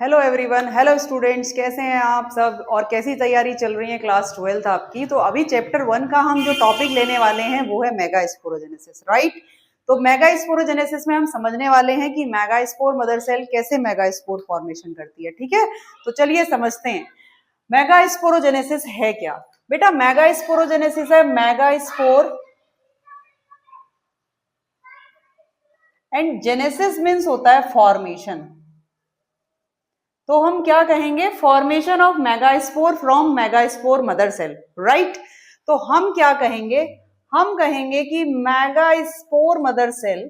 Hello everyone, hello students, कैसे हैं आप सब और कैसी तैयारी चल रही है क्लास 12th आपकी। तो अभी चैप्टर 1 का हम जो टॉपिक लेने वाले हैं वो है मेगास्पोरोजेनेसिस, राइट। तो मेगास्पोरोजेनेसिस में हम समझने वाले हैं कि मेगास्पोर मदर सेल कैसे मेगास्पोर फॉर्मेशन करती है, ठीक है। तो चलिए समझते हैं मेगास्पोरोजेनेसिस है क्या। बेटा मेगास्पोरोजेनेसिस है मेगास्पोर एंड जेनेसिस मीन्स होता है फॉर्मेशन। तो हम क्या कहेंगे, formation of megaspore from megaspore mother cell, right. तो हम क्या कहेंगे, हम कहेंगे कि मेगास्पोर मदर सेल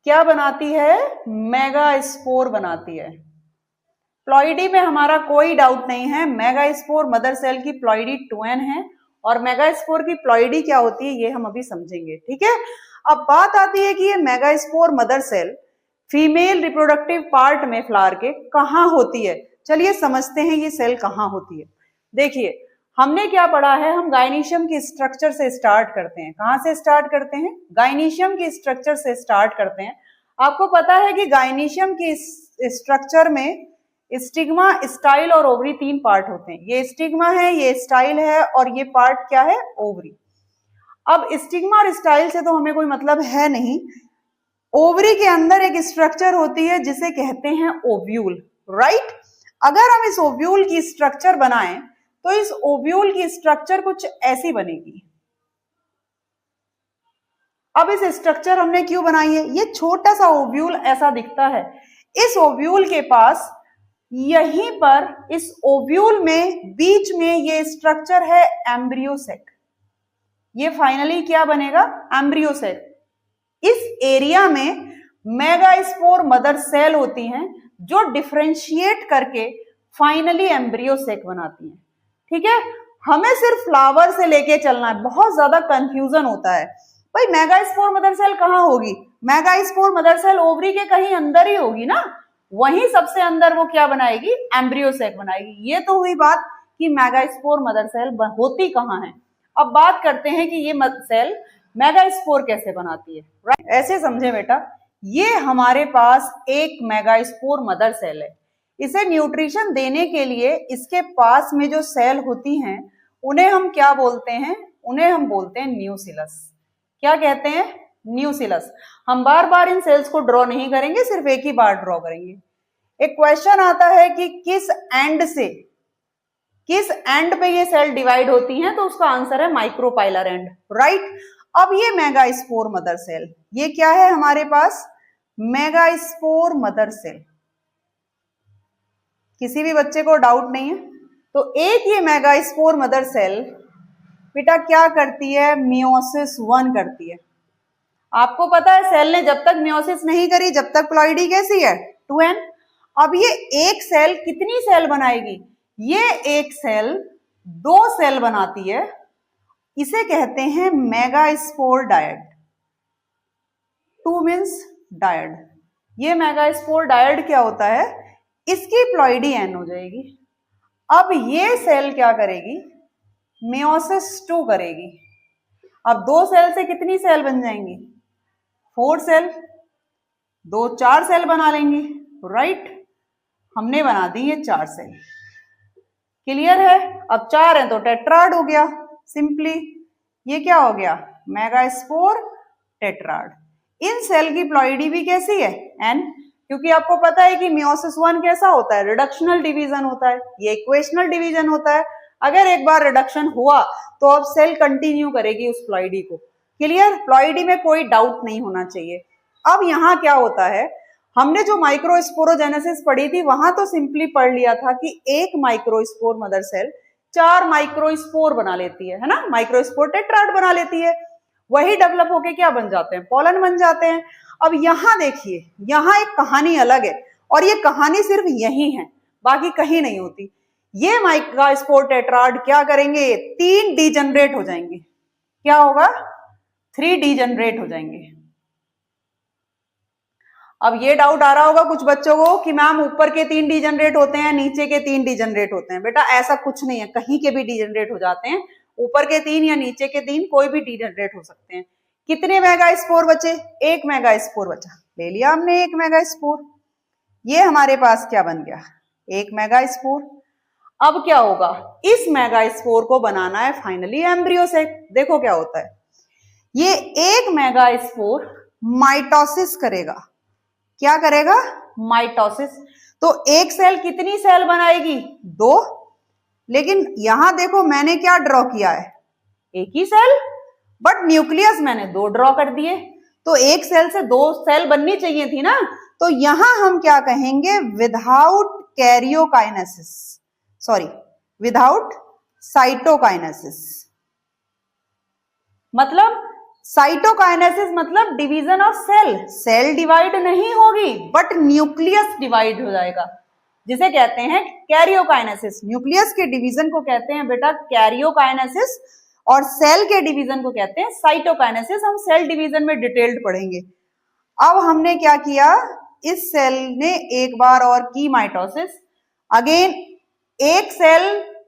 क्या बनाती है, मेगास्पोर बनाती है। प्लॉइडी में हमारा कोई डाउट नहीं है, मेगास्पोर मदर सेल की प्लॉइडी ट्वेन है और मेगास्पोर की प्लॉइडी क्या होती है ये हम अभी समझेंगे, ठीक है। अब बात आती है कि ये megaspore mother cell female reproductive part में फ्लावर के कहां होती है। चलिए समझते हैं ये सेल कहां होती है। देखिए हमने क्या पढ़ा है, हम गायनीशियम के स्ट्रक्चर से स्टार्ट करते हैं। कहां से स्टार्ट करते हैं, गायनीशियम के स्ट्रक्चर से स्टार्ट करते हैं। आपको पता है कि गायनीशियम के स्ट्रक्चर में स्टिग्मा, स्टाइल और ओवरी 3 पार्ट होते हैं। ये स्टिग्मा है, ये स्टाइल है और ये पार्ट क्या है, ओवरी। अब स्टिग्मा और स्टाइल से तो हमें कोई मतलब है नहीं। ओवरी के अंदर एक स्ट्रक्चर होती है जिसे कहते हैं ओव्यूल, राइट। अगर हम इस ओव्यूल की स्ट्रक्चर बनाएं तो इस ओव्यूल की स्ट्रक्चर कुछ ऐसी बनेगी। अब इस स्ट्रक्चर हमने क्यों बनाई है, ये छोटा सा ओव्यूल ऐसा दिखता है। इस ओव्यूल के पास यहीं पर इस ओव्यूल में बीच में ये स्ट्रक्चर है एम्ब्रियो सेक। ये फाइनली क्या बनेगा, एम्ब्रियो सेक। इस एरिया में मेगास्पोर मदर सेल होती हैं जो डिफरेंशिएट करके फाइनली एम्ब्रियो सेक बनाती हैं, ठीक है। हमें सिर्फ फ्लावर से लेके चलना है, बहुत ज्यादा कंफ्यूजन होता है। भाई मेगास्पोर मदर सेल कहां होगी, मेगास्पोर मदर सेल ओवरी के कहीं अंदर ही होगी ना, वहीं सबसे अंदर वो क्या बनाएगी, एम्ब्रियो सेक बनाएगी। ये तो हुई बात कि मेगास्पोर मदर सेल होती कहां है। अब बात करते हैं कि ये सेल मेगास्पोर कैसे बनाती है, राइट। ऐसे समझे बेटा, ये हमारे पास एक मेगास्पोर मदर सेल है। इसे न्यूट्रिशन देने के लिए इसके पास में जो सेल होती हैं उन्हें हम क्या बोलते हैं, उन्हें हम बोलते हैं न्यूसिलस। क्या कहते हैं, न्यूसिलस। हम बार बार इन सेल्स को ड्रॉ नहीं करेंगे, सिर्फ एक ही बार ड्रॉ करेंगे। एक क्वेश्चन आता है कि किस एंड पे ये सेल डिवाइड होती हैं, तो उसका आंसर है माइक्रोपाइलर एंड, राइट। अब ये मेगास्पोर मदर सेल, ये क्या है हमारे पास, मेगास्पोर मदर सेल। किसी भी बच्चे को डाउट नहीं है। तो एक ये मेगास्पोर मदर सेल बेटा क्या करती है, मियोसिस 1 करती है। आपको पता है सेल ने जब तक मियोसिस नहीं करी जब तक प्लॉइडी कैसी है, 2n। अब ये एक सेल कितनी सेल बनाएगी, ये एक सेल 2 सेल बनाती है। इसे कहते हैं मेगास्पोर डायड। 2 means dyad. ये मेगास्पोर डायड क्या होता है, इसकी प्लॉइडी n हो जाएगी। अब ये सेल क्या करेगी, मियोसिस 2 करेगी। अब 2 सेल से कितनी सेल बन जाएंगी, 4 सेल, 2 4 सेल बना लेंगी, राइट। हमने बना दी ये 4 सेल, क्लियर है। अब 4 है तो टेट्राड हो गया सिंपली। ये क्या हो गया, मेगास्पोर टेट्राड। इन सेल की प्लॉइडी भी कैसी है, n, क्योंकि आपको पता है कि मियोसिस 1 कैसा होता है, रिडक्शनल डिवीजन होता है, ये इक्वेशनल डिवीजन होता है। अगर एक बार रिडक्शन हुआ तो अब सेल कंटिन्यू करेगी उस प्लॉइडी को, क्लियर। प्लॉइडी में कोई डाउट नहीं होना चाहिए। अब यहाँ क्या होता है, हमने जो माइक्रोस्पोरोजेनेसिस पढ़ी थी वहां तो सिंपली पढ़ लिया था कि एक माइक्रोस्पोर मदर सेल 4 माइक्रोस्पोर बना लेती है ना, माइक्रोस्पोर टेट्राड बना लेती है। वही डेवलप होके क्या बन जाते हैं, पॉलन बन जाते हैं। अब यहाँ देखिए, यहाँ एक कहानी अलग है और ये कहानी सिर्फ यही है, बाकी कहीं नहीं होती। ये मेगास्पोर टेट्राड क्या करेंगे, 3 डीजनरेट हो जाएंगे। क्या होगा, 3 डीजनरेट हो जाएंगे। अब ये डाउट आ रहा होगा कुछ बच्चों को कि मैम ऊपर के 3 डीजनरेट होते हैं, नीचे के 3 डीजनरेट होते हैं। बेटा ऐसा कुछ नहीं है, कहीं के भी डीजनरेट हो जाते हैं। ऊपर के 3 या नीचे के 3 कोई भी डीजनरेट हो सकते हैं। कितने मेगास्पोर बचे, एक मेगास्पोर बचा, ले लिया हमने 1 मेगा स्पोर। ये हमारे पास क्या बन गया, 1 मेगा स्पोर। अब क्या होगा, इस मेगा स्पोर को बनाना है फाइनली एम्ब्रियो सेक। देखो क्या होता है, ये 1 मेगा स्पोर माइटोसिस करेगा। क्या करेगा, माइटोसिस। तो एक सेल कितनी सेल बनाएगी, 2। लेकिन यहां देखो मैंने क्या ड्रॉ किया है, एक ही सेल, बट न्यूक्लियस मैंने 2 ड्रॉ कर दिए। तो एक सेल से 2 सेल बननी चाहिए थी ना। तो यहां हम क्या कहेंगे, without karyokinesis, sorry without cytokinesis. मतलब साइटोकाइनेसिस मतलब division of cell. Cell divide नहीं होगी बट न्यूक्लियस डिवाइड हो जाएगा, जिसे कहते हैं कैरियोकाइनेसिस। न्यूक्लियस के डिवीजन को कहते हैं बेटा कैरियोकाइनेसिस और सेल के डिवीजन को कहते हैं साइटोकाइनेसिस। हम सेल डिवीजन में डिटेल्ड पढ़ेंगे। अब हमने क्या किया, इस सेल ने एक बार और की माइटोसिस। अगेन एक सेल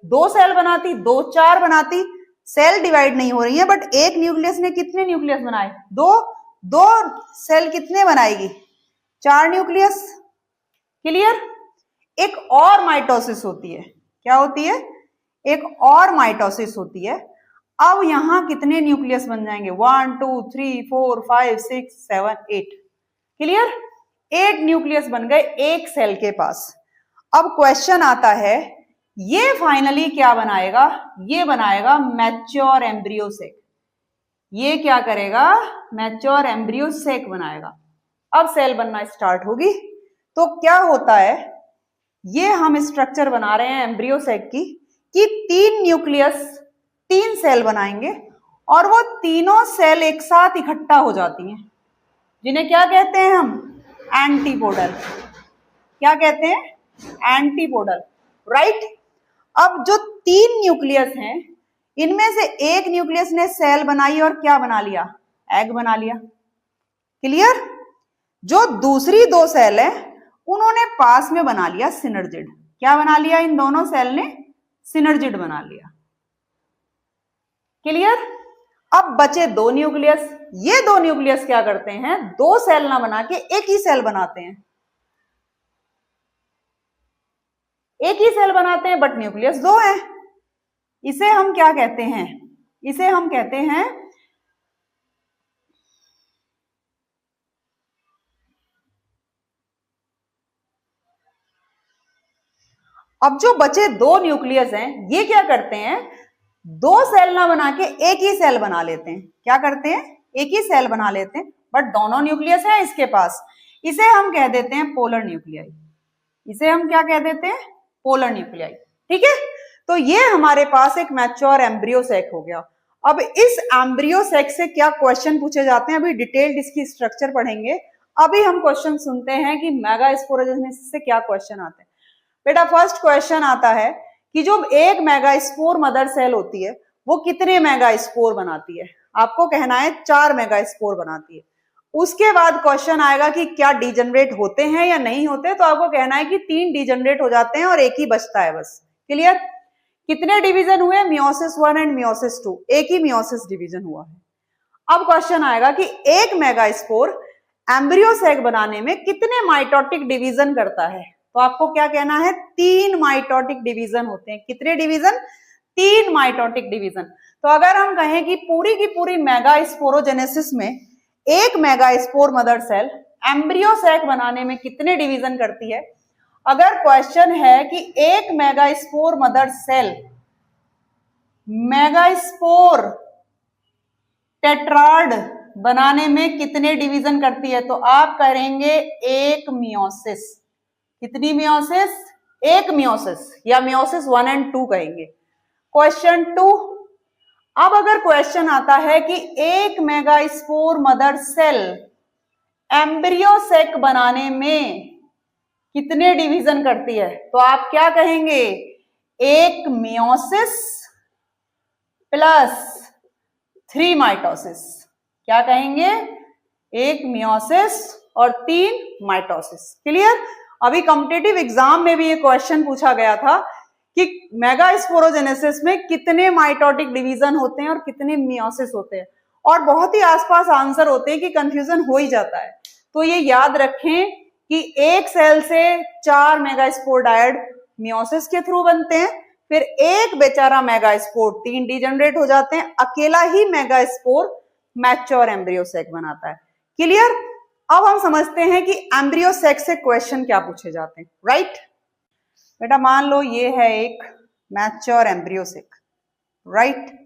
2 सेल बनाती, 2 4 बनाती, सेल डिवाइड नहीं हो रही है, बट एक न्यूक्लियस ने कितने न्यूक्लियस बनाए, 2 सेल कितने बनाएगी, 4 न्यूक्लियस। क्लियर। एक और माइटोसिस होती है, क्या होती है, एक और माइटोसिस होती है। अब यहां कितने न्यूक्लियस बन जाएंगे, 1 2 3 4 5 6 7 8। क्लियर, 8 न्यूक्लियस बन गए एक सेल के पास। अब क्वेश्चन आता है, ये फाइनली क्या बनाएगा, ये बनाएगा मैच्योर एम्ब्रियो सेक। ये क्या करेगा, मैच्योर एम्ब्रियो सेक बनाएगा। अब सेल बनना स्टार्ट होगी। तो क्या होता है, ये हम स्ट्रक्चर बना रहे हैं एम्ब्रियो सेक की, कि 3 न्यूक्लियस 3 सेल बनाएंगे और वो तीनों सेल एक साथ इकट्ठा हो जाती हैं, जिन्हें क्या कहते हैं हम, एंटीपोडल। क्या कहते हैं, एंटीपोडल, राइट। अब जो 3 न्यूक्लियस हैं, इनमें से एक न्यूक्लियस ने सेल बनाई और क्या बना लिया, एग बना लिया। क्लियर। जो दूसरी 2 सेल है उन्होंने पास में बना लिया सिनर्जिड। क्या बना लिया, इन दोनों सेल ने सिनर्जिड बना लिया। क्लियर। अब बचे 2 न्यूक्लियस। ये 2 न्यूक्लियस क्या करते हैं, 2 सेल ना बना के एक ही सेल बनाते हैं, एक ही सेल बनाते हैं, बट न्यूक्लियस 2 है। इसे हम क्या कहते हैं, इसे हम कहते हैं अब जो बचे 2 न्यूक्लियस हैं, ये क्या करते हैं, 2 सेल ना बना के एक ही सेल बना लेते हैं। क्या करते हैं, एक ही सेल बना लेते हैं, बट दोनों न्यूक्लियस है इसके पास। इसे हम कह देते हैं पोलर न्यूक्लियाई। इसे हम क्या कह देते हैं, पोलर न्यूक्लियाई। ठीक है। तो ये हमारे पास एक मैच्योर एम्ब्रियो सेक हो गया। अब इस एम्ब्रियो सेक से क्या क्वेश्चन पूछे जाते हैं, अभी डिटेल्ड इसकी स्ट्रक्चर पढ़ेंगे। अभी हम क्वेश्चन सुनते हैं कि मेगा स्पोरोजेनेसिस से क्या क्वेश्चन आते हैं। बेटा फर्स्ट क्वेश्चन आता है कि जो एक मेगा स्पोर मदर सेल होती है वो कितने मेगा स्पोर बनाती है। आपको कहना है 4 मेगा स्पोर बनाती है। उसके बाद क्वेश्चन आएगा कि क्या डिजनरेट होते हैं या नहीं होते, तो आपको कहना है कि 3 डिजनरेट हो जाते हैं और एक ही बचता है बस। क्लियर। कितने डिवीजन हुए, मियोसिस 1 एंड मियोसिस 2, एक ही मियोसिस डिवीजन हुआ है। अब क्वेश्चन आएगा कि एक मेगा स्पोर एम्ब्रियो सेक बनाने में कितने माइटोटिक डिवीजन करता है, तो आपको क्या कहना है, 3 माइटोटिक डिवीजन होते हैं। कितने डिवीजन, 3 माइटोटिक डिवीजन। तो अगर हम कहें कि पूरी की पूरी मेगा स्पोरोजेनेसिस में एक megaspore mother cell embryo sac बनाने में कितने डिवीजन करती है, अगर क्वेश्चन है कि एक megaspore mother cell megaspore tetrad बनाने में कितने डिवीजन करती है, तो आप करेंगे 1 मियोसिस। कितनी मियोसिस, 1 मियोसिस, या मियोसिस 1 एंड 2 कहेंगे। क्वेश्चन 2, अब अगर क्वेश्चन आता है कि एक megaspore mother cell embryo sac बनाने में कितने डिवीजन करती है, तो आप क्या कहेंगे, 1 मियोसिस प्लस 3 माइटोसिस। क्या कहेंगे, 1 मियोसिस और 3 माइटोसिस। क्लियर। अभी कॉम्पिटिटिव एग्जाम में भी ये क्वेश्चन पूछा गया था कि मेगा स्पोरोजेनेसिस में कितने माइटोटिक डिवीजन होते हैं और कितने मियोसिस होते हैं, और बहुत ही आसपास आंसर होते हैं कि कंफ्यूजन हो ही जाता है। तो ये याद रखें कि एक सेल से 4 मेगास्पोराइड मियोसिस के थ्रू बनते हैं, फिर एक बेचारा मेगास्पोर 3 डिजेनरेट हो जाते हैं, अकेला ही मेगास्पोर मैच्योर एम्ब्रियो सैक बनाता है। क्लियर? अब हम समझते हैं कि एम्ब्रियो सैक से क्वेश्चन क्या पूछे जाते हैं। राइट बेटा, मान लो ये है एक मैच्योर एम्ब्रियो सैक। राइट,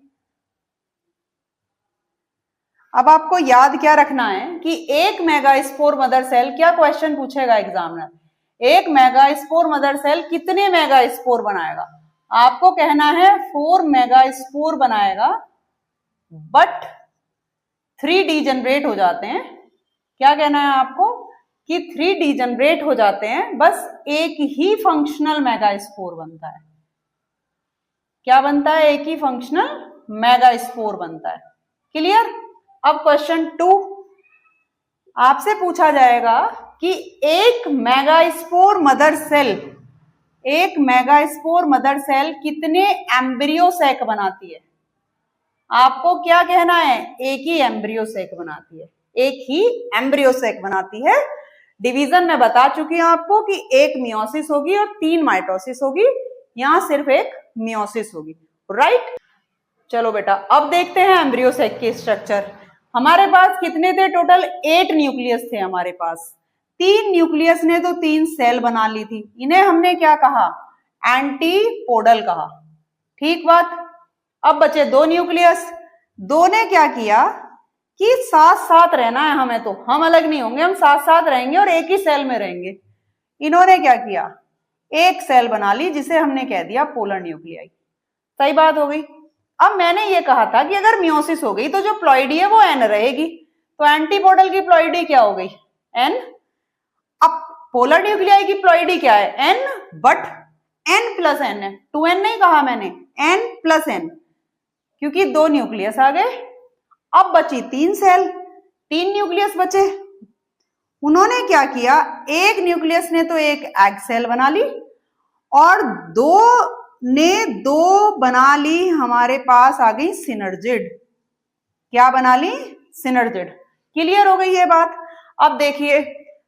अब आपको याद क्या रखना है कि एक मेगास्पोर मदर सेल, क्या क्वेश्चन पूछेगा एग्जामिनर, एक मेगास्पोर मदर सेल कितने मेगास्पोर बनाएगा? आपको कहना है 4 मेगास्पोर बनाएगा, बट 3 डिजेनरेट हो जाते हैं। क्या कहना है आपको कि 3 डिजेनरेट हो जाते हैं, बस एक ही फंक्शनल मेगास्पोर बनता है। क्या बनता है? एक ही फंक्शनल मेगास्पोर बनता है। क्लियर? अब क्वेश्चन 2 आपसे पूछा जाएगा कि एक मेगास्पोर मदर सेल कितने एम्ब्रियो सैक बनाती है? आपको क्या कहना है? एक ही एम्ब्रियो सैक बनाती है, एक ही एम्ब्रियो सैक बनाती है। डिवीजन में बता चुकी हूं आपको कि एक मियोसिस होगी और 3 माइटोसिस होगी, यहां सिर्फ एक मियोसिस होगी। राइट, चलो बेटा अब देखते हैं एम्ब्रियो सैक की स्ट्रक्चर। हमारे पास कितने थे टोटल? 8 न्यूक्लियस थे हमारे पास। 3 न्यूक्लियस ने तो 3 सेल बना ली थी, इन्हें हमने क्या कहा? एंटीपोडल कहा। ठीक बात। अब बचे 2 न्यूक्लियस। 2 ने क्या किया कि साथ साथ रहना है हमें, तो हम अलग नहीं होंगे, हम साथ साथ रहेंगे और एक ही सेल में रहेंगे। इन्होंने क्या किया? एक सेल बना ली जिसे हमने कह दिया पोलर न्यूक्लियाई। सही बात हो गई। अब मैंने ये कहा था कि अगर मियोसिस हो गई तो जो प्लॉइडी है वो एन रहेगी, तो एंटीपोडल की प्लॉइडी क्या हो गई? एन। अब पोलर न्यूक्लियाई की प्लॉइडी क्या है? N, but N plus N है। 2n नहीं कहा मैंने, एन प्लस एन, क्योंकि 2 न्यूक्लियस आ गए। अब बची 3 सेल, 3 न्यूक्लियस बचे। उन्होंने क्या किया? एक न्यूक्लियस ने तो एक एग सेल बना ली और 2 ने 2 बना ली, हमारे पास आ गई सिनर्जिड। क्या बना ली? सिनर्जिड। क्लियर हो गई ये बात? अब देखिए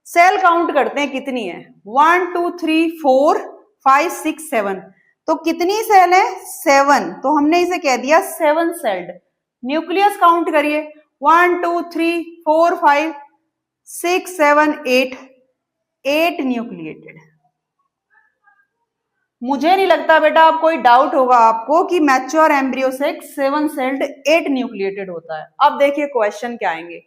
सेल काउंट करते हैं कितनी है। 1 2 3 4 5 6 7, तो कितनी सेल है? 7, तो हमने इसे कह दिया 7 सेल्ड। न्यूक्लियस काउंट करिए, 1 2 3 4 5 6 7 8 न्यूक्लिएटेड। मुझे नहीं लगता बेटा अब कोई डाउट होगा आपको कि mature embryo sac 7 celled 8 nucleated होता है। अब देखिए क्वेश्चन क्या आएंगे।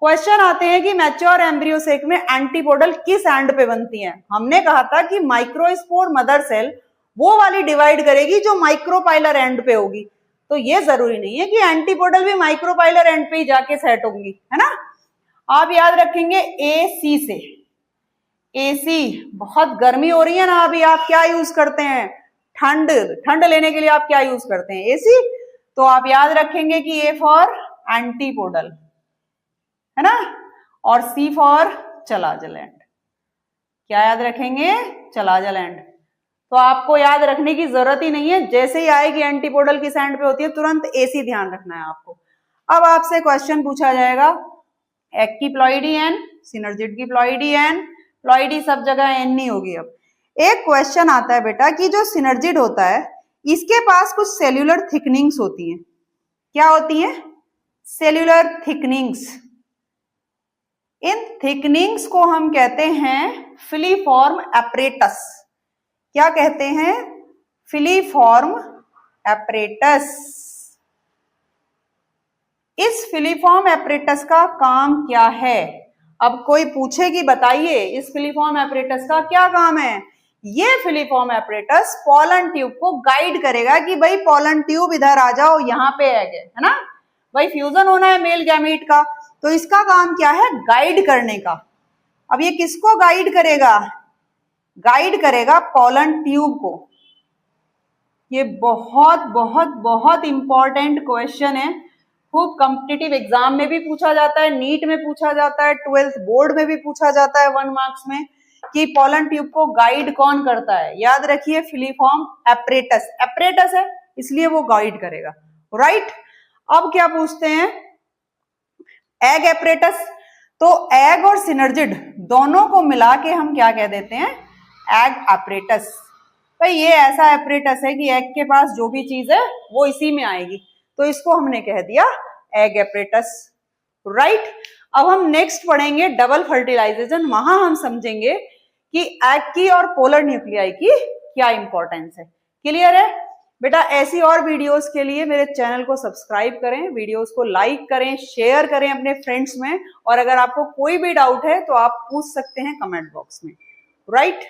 क्वेश्चन आते हैं कि मैच्योर एम्ब्रियो सैक में एंटीपोडल किस एंड पे बनती हैं? हमने कहा था कि माइक्रोस्पोर मदर सेल वो वाली डिवाइड करेगी जो माइक्रोपाइलर एंड पे होगी, तो ये जरूरी नहीं है कि एंटीपोडल भी माइक्रोपाइलर एंड पे ही जाके सेट होंगी, है ना। आप याद रखेंगे AC से। AC, बहुत गर्मी हो रही है ना अभी, आप क्या यूज करते हैं? ठंड लेने के लिए आप क्या यूज करते हैं? AC। तो आप याद रखेंगे कि A फॉर एंटीपोडल, है ना, और C फॉर चलाजलैंड। क्या याद रखेंगे? चलाजलैंड। तो आपको याद रखने की जरूरत ही नहीं है, जैसे ही आएगी एंटीपोडल किस एंड पे होती है तुरंत AC ध्यान रखना है आपको। अब आपसे क्वेश्चन पूछा जाएगा, एग की प्लॉइडी एन, सिनर्जिड की प्लॉइडी एन, प्लॉइडी सब जगह एन नहीं होगी। अब एक क्वेश्चन आता है बेटा कि जो सिनर्जिड होता है इसके पास कुछ सेल्यूलर थिकनिंग्स होती हैं। क्या होती हैं? Cellular thickenings. इन थिकनिंग्स को हम कहते हैं फिलीफॉर्म एपरेटस। क्या कहते हैं? Filiform apparatus. इस फिलीफॉर्म एपरेटस का काम क्या है? अब कोई पूछे कि बताइए इस फिलीफॉर्म एपरेटस का क्या काम है? ये फिलीफॉर्म एपरेटस पोलन ट्यूब को गाइड करेगा कि भाई पोलन ट्यूब इधर आ जाओ, यहाँ पे एग है ना भाई, फ्यूजन होना है मेल गैमीट का, तो इसका काम क्या है? गाइड करने का। अब ये किसको गाइड करेगा? गाइड करेगा पोलन ट्यूब को। ये बहुत बहुत बहुत इंपॉर्टेंट क्वेश्चन है, खूब कॉम्पिटिटिव एग्जाम में भी पूछा जाता है, नीट में पूछा जाता है, 12th बोर्ड में भी पूछा जाता है 1 मार्क्स में, कि पोलन ट्यूब को गाइड कौन करता है? याद रखिए फिलीफॉर्म एपरेटस। एपरेटस है इसलिए वो गाइड करेगा। राइट, अब क्या पूछते हैं? Egg apparatus. तो एग और सिनर्जिड दोनों को मिला के हम क्या कह देते हैं? Egg apparatus. भाई ये ऐसा एपरेटस है कि एग के पास जो भी चीज है वो इसी में आएगी, तो इसको हमने कह दिया एग एपरेटस, राइट। अब हम नेक्स्ट पढ़ेंगे डबल फर्टिलाइजेशन। वहां हम समझेंगे कि एग की और पोलर न्यूक्लियाई की क्या इंपॉर्टेंस है। क्लियर है बेटा? ऐसी और वीडियोस के लिए मेरे चैनल को सब्सक्राइब करें, वीडियोस को लाइक करें, शेयर करें अपने फ्रेंड्स में, और अगर आपको कोई भी डाउट है तो आप पूछ सकते हैं कमेंट बॉक्स में, राइट।